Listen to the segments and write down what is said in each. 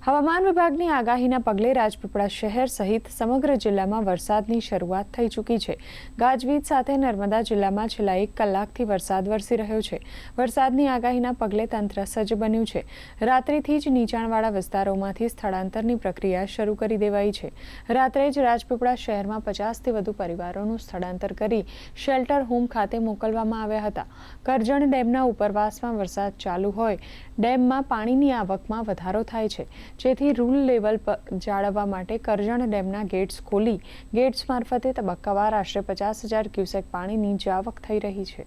હવામાન વિભાગની આગાહીના પગલે રાજપીપળા શહેર સહિત સમગ્ર જિલ્લામાં વરસાદની શરૂઆત થઈ ચૂકી છે। ગાજવીજ સાથે નર્મદા જિલ્લામાં છેલ્લા 1 કલાકથી વરસાદ વરસી રહ્યો છે। વરસાદની આગાહીના પગલે તંત્ર સજ્જ બન્યું છે। રાત્રિથી જ નીચાણવાળા વિસ્તારોમાંથી સ્થળાંતરની પ્રક્રિયા શરૂ કરી દેવાઈ છે। રાત્રે જ રાજપીપળા શહેરમાં 50થી વધુ પરિવારોનું સ્થળાંતર કરી શેલ્ટર હોમ ખાતે મોકલવામાં આવ્યા હતા। કરજણ ડેમના ઉપરવાસમાં વરસાદ ચાલુ હોય ડેમમાં પાણીની આવકમાં વધારો થાય છે, જેથી રૂલ લેવલ જાળવવા માટે કરજણ ડેમના ગેટ્સ ખોલી ગેટ્સ મારફતે તબક્કાવાર આશરે 50,000 ક્યુસેક પાણીની જાવક થઈ રહી છે।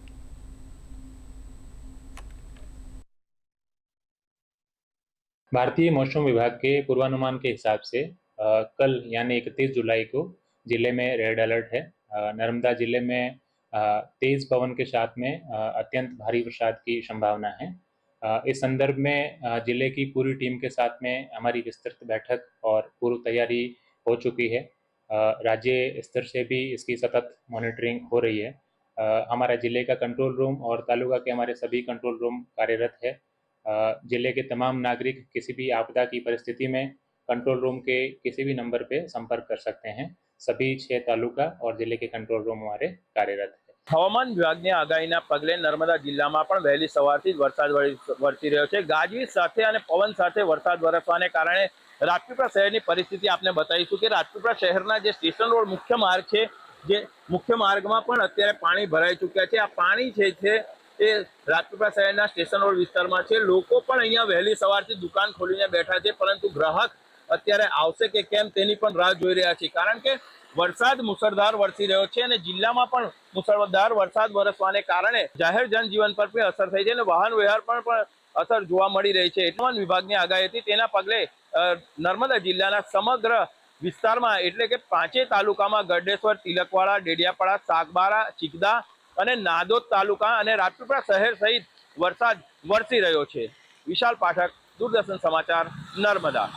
भारतीय मौसम विभाग के पूर्वानुमान के हिसाब से कल यानी 31 जुलाई को जिले में रेड अलर्ट है। नर्मदा जिले में तेज पवन के साथ में अत्यंत भारी बरसात की संभावना है। इस संदर्भ में जिले की पूरी टीम के साथ में हमारी विस्तृत बैठक और पूर्व तैयारी हो चुकी है। राज्य स्तर से भी इसकी सतत मॉनिटरिंग हो रही है। हमारा जिले का कंट्रोल रूम और तालुका के हमारे सभी कंट्रोल रूम कार्यरत है। जिले के तमाम नागरिक किसी भी आपदा की परिस्थिति में कंट्रोल रूम के किसी भी नंबर पे संपर्क कर सकते हैं। सभी 6 तालुका और जिले के कंट्रोल रूम हमारे कार्यरत है। हवामान विभागની આગાહીના પગલે નર્મદા જિલ્લામાં પણ વહેલી સવારથી જ વરસાદ વરસી રહ્યો છે। ગાજવીજ સાથે અને પવન સાથે વરસાદ વરસવાને કારણે રાજપીપળા શહેરની પરિસ્થિતિ આપને બતાવીશું કે રાજપીપળા શહેરના જે સ્ટેશન રોડ મુખ્ય માર્ગ છે, જે મુખ્ય માર્ગમાં પણ અત્યારે પાણી ભરાઈ ચૂક્યા છે। આ પાણી છે એ રાજપીપળા શહેરના સ્ટેશન રોડ વિસ્તારમાં છે। લોકો પણ અહીંયા વહેલી સવારથી દુકાન ખોલીને બેઠા છે, પરંતુ ગ્રાહક અત્યારે આવશે કે કેમ તેની પણ રાહ જોઈ રહ્યા છે, કારણ કે વરસાદ મુસળધાર વરસી રહ્યો છે અને જિલ્લામાં પણ મુસળધાર વરસાદ વરસવાને કારણે જાહેર જનજીવન પર પણ અસર થઈ છે અને વાહન વ્યવહાર પર પણ અસર જોવા મળી રહી છે। હવામાન વિભાગની આગાહી હતી, તેના પગલે નર્મદા જિલ્લાના સમગ્ર વિસ્તારમાં એટલે કે 5 તાલુકામાં ગરડેશ્વર, તિલકવાડા, ડેડિયાપાડા, સાગબારા, ચીકદા અને નાદોદ તાલુકા અને રાજપીપળા શહેર સહિત વરસાદ વરસી રહ્યો છે। વિશાલ પાઠક, દૂરદર્શન સમાચાર, નર્મદા।